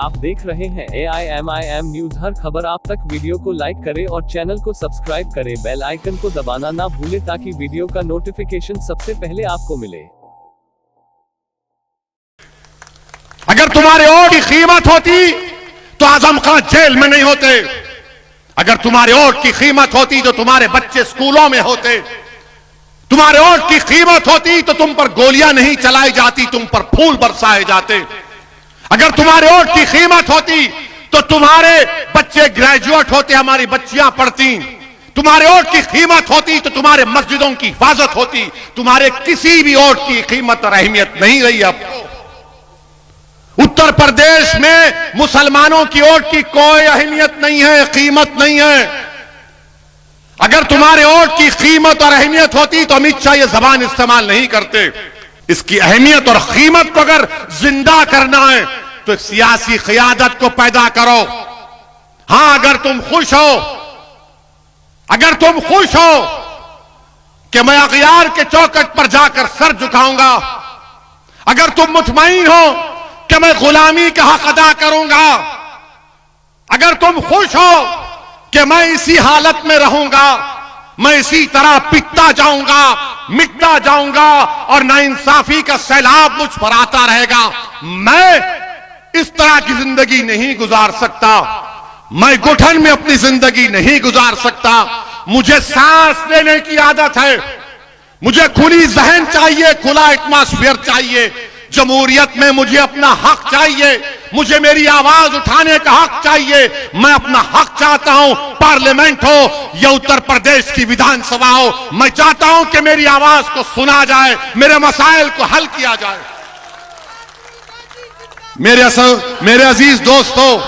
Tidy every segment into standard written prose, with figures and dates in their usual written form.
आप देख रहे हैं AIMIM न्यूज। हर खबर आप तक। वीडियो को लाइक करें और चैनल को सब्सक्राइब करें। बेल आइकन को दबाना ना भूलें ताकि वीडियो का नोटिफिकेशन सबसे पहले आपको मिले। अगर तुम्हारे वोट की कीमत होती तो आजम खान जेल में नहीं होते। अगर तुम्हारे वोट की कीमत होती तो तुम्हारे बच्चे स्कूलों में होते। तुम्हारे वोट की कीमत होती तो तुम पर गोलियां नहीं चलाई जाती, तुम पर फूल बरसाए जाते। अगर तुम्हारे वोट की कीमत होती तो तुम्हारे बच्चे ग्रेजुएट होते, हमारी बच्चियां पढ़ती। तुम्हारे वोट की कीमत होती तो तुम्हारे मस्जिदों की हिफाजत होती। तुम्हारे किसी भी वोट की कीमत और अहमियत नहीं रही। अब उत्तर प्रदेश में मुसलमानों की वोट की कोई अहमियत नहीं है, कीमत नहीं है। अगर तुम्हारे वोट की कीमत और अहमियत होती तो अमित शाह ये जबान इस्तेमाल नहीं करते। इसकी अहमियत और कीमत को अगर जिंदा करना है तो सियासी क़यादत को पैदा करो। हां, अगर तुम खुश हो कि मैं अगयार के चौखट पर जाकर सर झुकाऊंगा, अगर तुम मुतमईन हो कि मैं गुलामी का हक अदा करूंगा, अगर तुम खुश हो कि मैं इसी हालत में रहूंगा, मैं इसी तरह पिटता जाऊंगा, मिटता जाऊंगा और नाइंसाफी का सैलाब मुझ पर आता रहेगा, मैं इस तरह की जिंदगी नहीं गुजार सकता। मैं घुटन में अपनी जिंदगी नहीं गुजार सकता। मुझे सांस लेने की आदत है, मुझे खुली जहन चाहिए, खुला एटमॉस्फेयर चाहिए। जमहूरियत में मुझे अपना हक चाहिए, मुझे मेरी आवाज उठाने का हक चाहिए। मैं अपना हक चाहता हूं, पार्लियामेंट हो या उत्तर प्रदेश की विधानसभा हो, मैं चाहता हूं कि मेरी आवाज को सुना जाए, मेरे मसाइल को हल किया जाए। मेरे अजीज दोस्तों,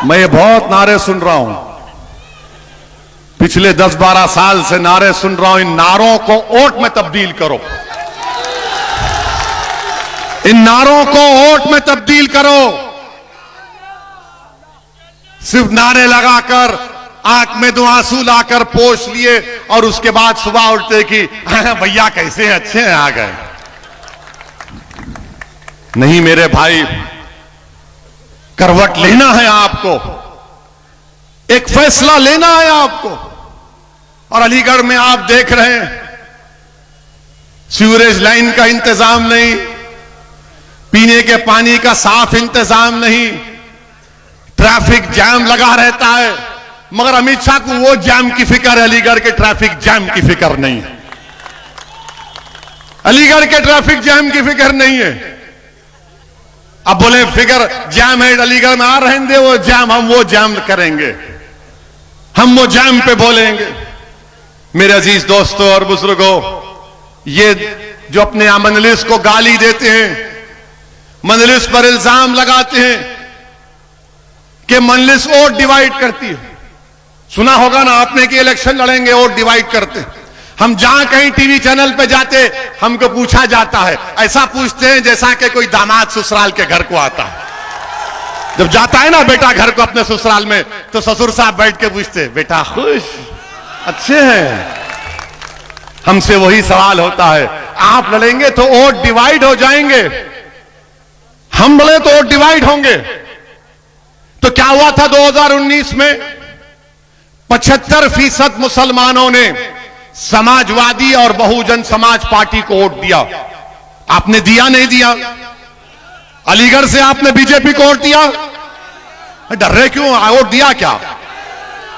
मैं ये बहुत नारे सुन रहा हूं, पिछले 10-12 साल से नारे सुन रहा हूं। इन नारों को वोट में तब्दील करो, इन नारों को वोट में तब्दील करो। सिर्फ नारे लगाकर आंख में दो आंसू लाकर पोंछ लिए और उसके बाद सुबह उठते कि भैया कैसे हैं, अच्छे हैं, आ गए। नहीं मेरे भाई, करवट लेना है आपको, एक फैसला लेना है आपको। और अलीगढ़ में आप देख रहे हैं सीवरेज लाइन का इंतजाम नहीं, पीने के पानी का साफ इंतजाम नहीं, ट्रैफिक जैम लगा रहता है। मगर अमित शाह को वो जैम की फिक्र है, अलीगढ़ के ट्रैफिक जैम की फिक्र नहीं है। अलीगढ़ के ट्रैफिक जैम की फिक्र नहीं है। अब बोले फिक्र जैम है अलीगढ़ में, आ रहने दे वो जैम, हम वो जैम करेंगे, हम वो जैम पे बोलेंगे। मेरे अजीज दोस्तों और बुजुर्गों, ये जो अपने मजलिस को गाली देते हैं, मजलिस पर इल्जाम लगाते हैं कि मजलिस वोट डिवाइड करती है। सुना होगा ना आपने कि इलेक्शन लड़ेंगे वोट डिवाइड करते। हम जहां कहीं टीवी चैनल पे जाते, हमको पूछा जाता है, ऐसा पूछते हैं जैसा कि कोई दामाद ससुराल के घर को आता है। जब जाता है ना बेटा घर को अपने ससुराल में, तो ससुर साहब बैठ के पूछते, बेटा खुश, अच्छे हैं। हमसे वही सवाल होता है, आप लड़ेंगे तो वोट डिवाइड हो जाएंगे, हम बोले तो वोट डिवाइड होंगे। तो क्या हुआ था 2019 में? 75% मुसलमानों ने समाजवादी और बहुजन समाज पार्टी को वोट दिया। आपने दिया नहीं दिया? अलीगढ़ से आपने बीजेपी को वोट दिया? डर रहे क्यों? वोट दिया क्या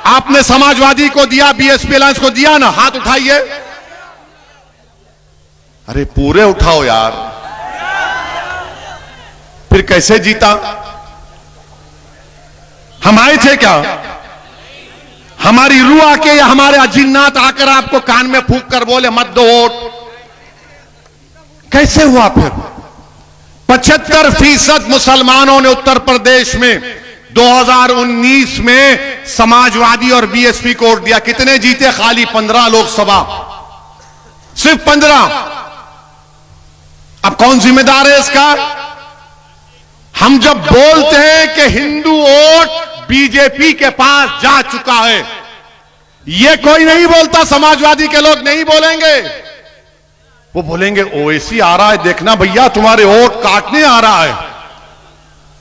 आपने? समाजवादी को दिया, बीएसपी अलायंस को दिया ना? हाथ उठाइए। अरे पूरे उठाओ यार। फिर कैसे जीता? हम आए थे क्या? हमारी रूह आके या हमारे अजिन्नात आकर आपको कान में फूंक कर बोले मत दो वोट? कैसे हुआ फिर? 75% मुसलमानों ने उत्तर प्रदेश में 2019 में समाजवादी और बीएसपी को वोट दिया। कितने जीते? खाली 15 लोकसभा, सिर्फ 15। अब कौन जिम्मेदार है इसका? हम जब बोलते हैं कि हिंदू वोट बीजेपी के पास जा चुका है, ये कोई नहीं बोलता, समाजवादी के लोग नहीं बोलेंगे। वो बोलेंगे ओवैसी आ रहा है, देखना भैया तुम्हारे वोट काटने आ रहा है।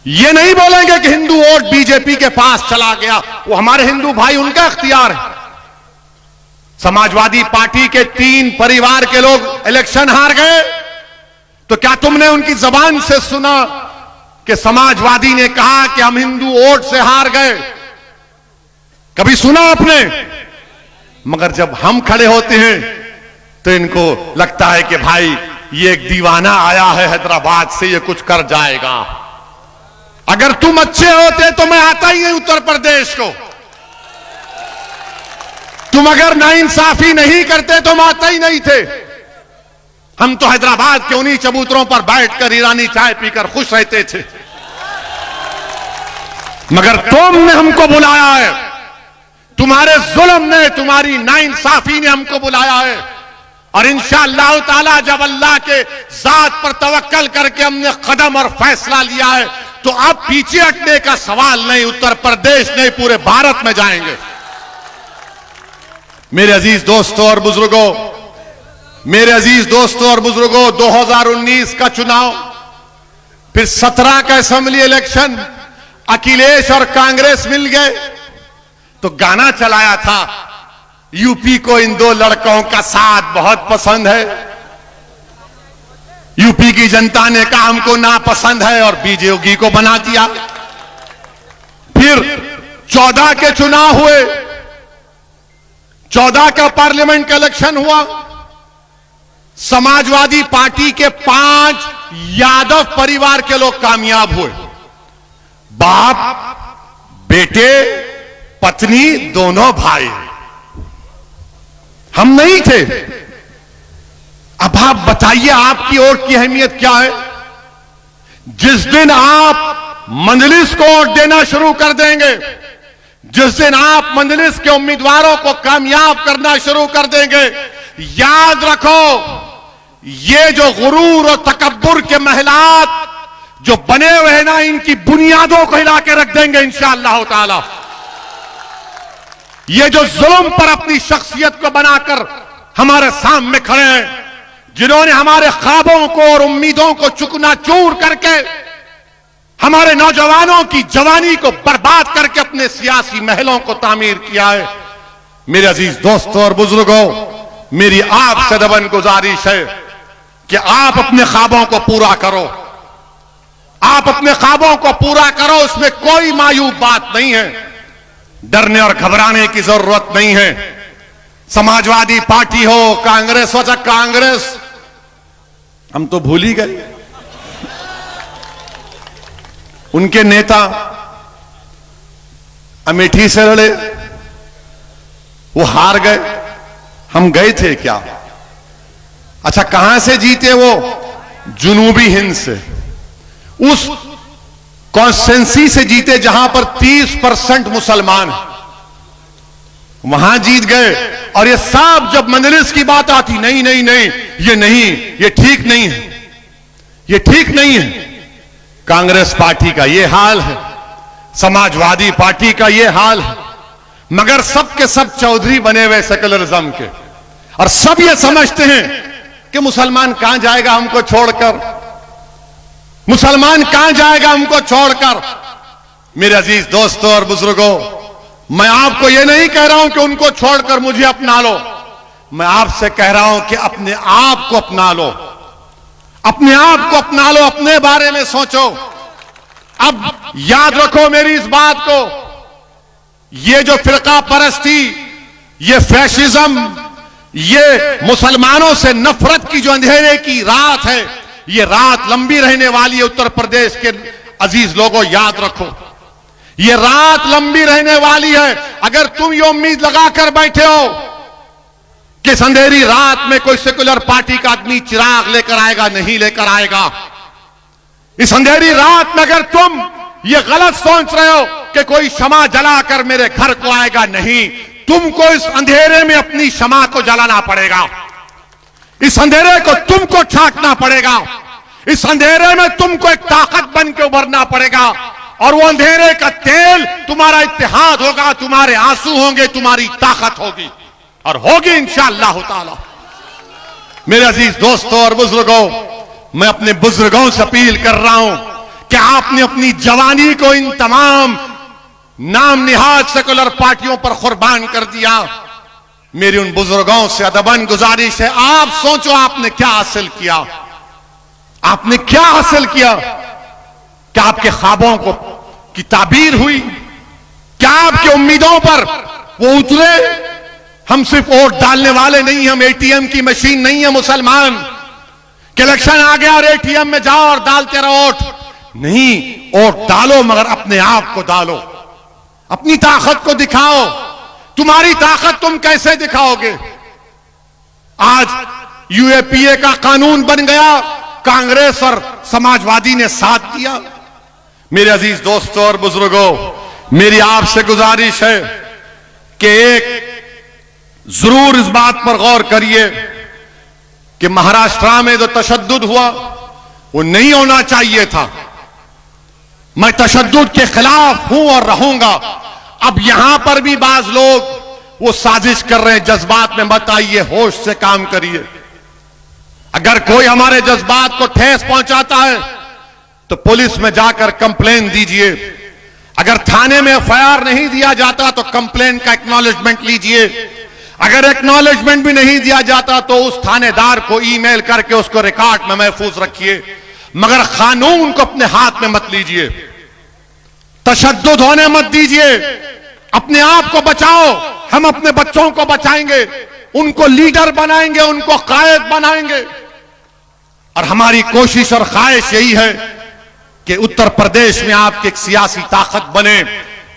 ये नहीं बोलेंगे कि हिंदू वोट बीजेपी के पास चला गया, वो हमारे हिंदू भाई, उनका इख्तियार है। समाजवादी पार्टी के 3 परिवार के लोग इलेक्शन हार गए, तो क्या तुमने उनकी जबान से सुना कि समाजवादी ने कहा कि हम हिंदू वोट से हार गए? कभी सुना आपने? मगर जब हम खड़े होते हैं तो इनको लगता है कि भाई ये एक दीवाना आया है हैदराबाद से, ये कुछ कर जाएगा। अगर तुम अच्छे होते तो मैं आता ही नहीं उत्तर प्रदेश को। तुम अगर नाइंसाफी नहीं करते तो हम आते ही नहीं थे। हम तो हैदराबाद के उन्हीं चबूतरों पर बैठकर ईरानी चाय पीकर खुश रहते थे। मगर तुमने हमको बुलाया है, तुम्हारे जुल्म ने, तुम्हारी नाइंसाफी ने हमको बुलाया है। और इंशाअल्लाह ताला जब अल्लाह के जात पर तवक्कल करके हमने कदम और फैसला लिया है, तो अब पीछे हटने का सवाल नहीं। उत्तर प्रदेश नहीं, पूरे भारत में जाएंगे। मेरे अजीज दोस्तों और बुजुर्गों, मेरे अजीज दोस्तों और बुजुर्गों, 2019 का चुनाव, फिर 17 का असेंबली इलेक्शन, अखिलेश और कांग्रेस मिल गए तो गाना चलाया था, यूपी को इन 2 लड़कों का साथ बहुत पसंद है। यूपी की जनता ने कहा हमको नापसंद है और बीजेपी को बना दिया। फिर 14 के चुनाव हुए, 14 का पार्लियामेंट का इलेक्शन हुआ। समाजवादी पार्टी के 5 यादव परिवार के लोग कामयाब हुए। बाप, बेटे, पत्नी, दोनों भाई। हम नहीं थे। अब आप बताइए आपकी वोट की अहमियत क्या है? जिस दिन आप मंजलिस को वोट देना शुरू कर देंगे, जिस दिन आप मंजलिस के उम्मीदवारों को कामयाब करना शुरू कर देंगे, याद रखो ये जो गुरूर और तकब्बुर के महलात जो बने हुए हैं ना, इनकी बुनियादों को हिला के रख देंगे इंशाअल्लाह ताला। ये जो जुल्म पर अपनी शख्सियत को बनाकर हमारे सामने खड़े हैं, जिन्होंने हमारे ख्वाबों को और उम्मीदों को चूकना-चूर करके हमारे नौजवानों की जवानी को बर्बाद करके अपने सियासी महलों को तामीर किया है। मेरे अजीज दोस्तों और बुजुर्गों, मेरी आपसे दबन गुजारिश है कि आप अपने ख्वाबों को पूरा करो। आप अपने ख्वाबों को पूरा करो, उसमें कोई मायूब बात नहीं है। डरने और घबराने की जरूरत नहीं है। समाजवादी पार्टी हो, कांग्रेस हो, चाहे कांग्रेस, हम तो भूल ही गए। उनके नेता अमेठी से लड़े, वो हार गए। हम गए थे क्या? अच्छा, कहां से जीते वो? जुनूबी हिंद से, उस कॉन्स्टिट्यूंसी से जीते जहां पर 30% मुसलमान हैं, वहां जीत गए। और ये सब जब मजलिस की बात आती, नहीं नहीं नहीं, ये नहीं, ये ठीक नहीं है, ये ठीक नहीं है। कांग्रेस पार्टी का ये हाल है, समाजवादी पार्टी का ये हाल है। मगर सब के सब चौधरी बने हुए सेकुलरिज्म के, और सब ये समझते हैं कि मुसलमान कहां जाएगा हमको छोड़कर, मुसलमान कहां जाएगा हमको छोड़कर। मेरे अजीज दोस्तों और बुजुर्गों, मैं आपको यह नहीं कह रहा हूं कि उनको छोड़कर मुझे अपना लो। मैं आपसे कह रहा हूं कि अपने आप को अपना लो, अपने आप को अपना लो, अपने बारे में सोचो। अब याद रखो मेरी इस बात को, ये जो फिरका परस्ती, ये फैशिज्म, ये मुसलमानों से नफरत की जो अंधेरे की रात है, ये रात लंबी रहने वाली है। उत्तर प्रदेश के अजीज लोगों, याद रखो, ये रात लंबी रहने वाली है। अगर तुम ये उम्मीद लगाकर बैठे हो कि इस अंधेरी रात में कोई सेकुलर पार्टी का आदमी चिराग लेकर आएगा, नहीं लेकर आएगा। इस अंधेरी रात में अगर तुम ये गलत सोच रहे हो कि कोई शमा जलाकर मेरे घर को आएगा, नहीं, तुमको इस अंधेरे में अपनी शमा को जलाना पड़ेगा। इस अंधेरे को तुमको छांटना पड़ेगा। इस अंधेरे में तुमको एक ताकत बन के उभरना पड़ेगा। और वो अंधेरे का तेल तुम्हारा इत्तेहाद होगा, तुम्हारे आंसू होंगे, तुम्हारी ताकत होगी, और होगी इंशाअल्लाह ताला। मेरे अजीज दोस्तों और बुजुर्गों, मैं अपने बुजुर्गों से अपील कर रहा हूं कि आपने अपनी जवानी को इन तमाम नाम निहाद सेकुलर पार्टियों पर कुर्बान कर दिया। मेरी उन बुजुर्गों से अदबन गुजारिश है, आप सोचो आपने क्या हासिल किया, आपने क्या हासिल किया? क्या आपके ख्वाबों को की ताबीर हुई? क्या आपकी उम्मीदों पर वो उतरे? हम सिर्फ वोट डालने वाले नहीं, हम एटीएम की मशीन नहीं है मुसलमान कि इलेक्शन आ गया और एटीएम में जाओ और डालते रहो वोट। नहीं, वोट डालो मगर अपने आप को डालो, अपनी ताकत को दिखाओ। तुम्हारी ताकत तुम कैसे दिखाओगे? आज यूएपीए का कानून बन गया, कांग्रेस और समाजवादी ने साथ दिया। मेरे अजीज दोस्तों और बुजुर्गों, मेरी आपसे गुजारिश है कि एक जरूर इस बात पर गौर करिए कि महाराष्ट्र में जो तशद्दुद हुआ वो नहीं होना चाहिए था। मैं तशद्दुद के खिलाफ हूं और रहूंगा। अब यहां पर भी बाज लोग वो साजिश कर रहे हैं, जज्बात में मत आइए, होश से काम करिए। अगर कोई हमारे जज्बात को ठेस पहुंचाता है तो पुलिस में जाकर कंप्लेन दीजिए। अगर थाने में एफआईआर नहीं दिया जाता तो कंप्लेन का एक्नॉलेजमेंट लीजिए। अगर एक्नॉलेजमेंट भी नहीं दिया जाता तो उस थानेदार को ईमेल करके उसको रिकॉर्ड में महफूज रखिए, मगर कानून को अपने हाथ में मत लीजिए। तशद्दुद होने मत दीजिए। अपने आप को बचाओ। हम अपने बच्चों को बचाएंगे, उनको लीडर बनाएंगे, उनको कायद बनाएंगे। और हमारी कोशिश और ख्वाहिश यही है कि उत्तर प्रदेश में आपकी एक सियासी ताकत बने।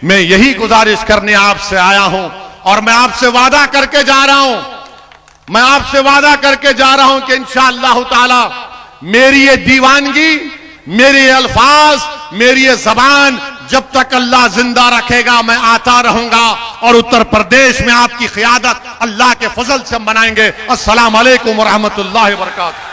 मैं यही गुजारिश करने आपसे आया हूं और मैं आपसे वादा करके जा रहा हूं, मैं आपसे वादा करके जा रहा हूं कि इंशाअल्लाह ताला मेरी ये दीवानगी, मेरे ये अल्फाज, मेरी ये जबान जब तक अल्लाह जिंदा रखेगा मैं आता रहूंगा और उत्तर प्रदेश में आपकी क़ियादत अल्लाह के फजल से हम बनाएंगे। अस्सलाम वालेकुम व रहमतुल्लाहि व बरकातहू।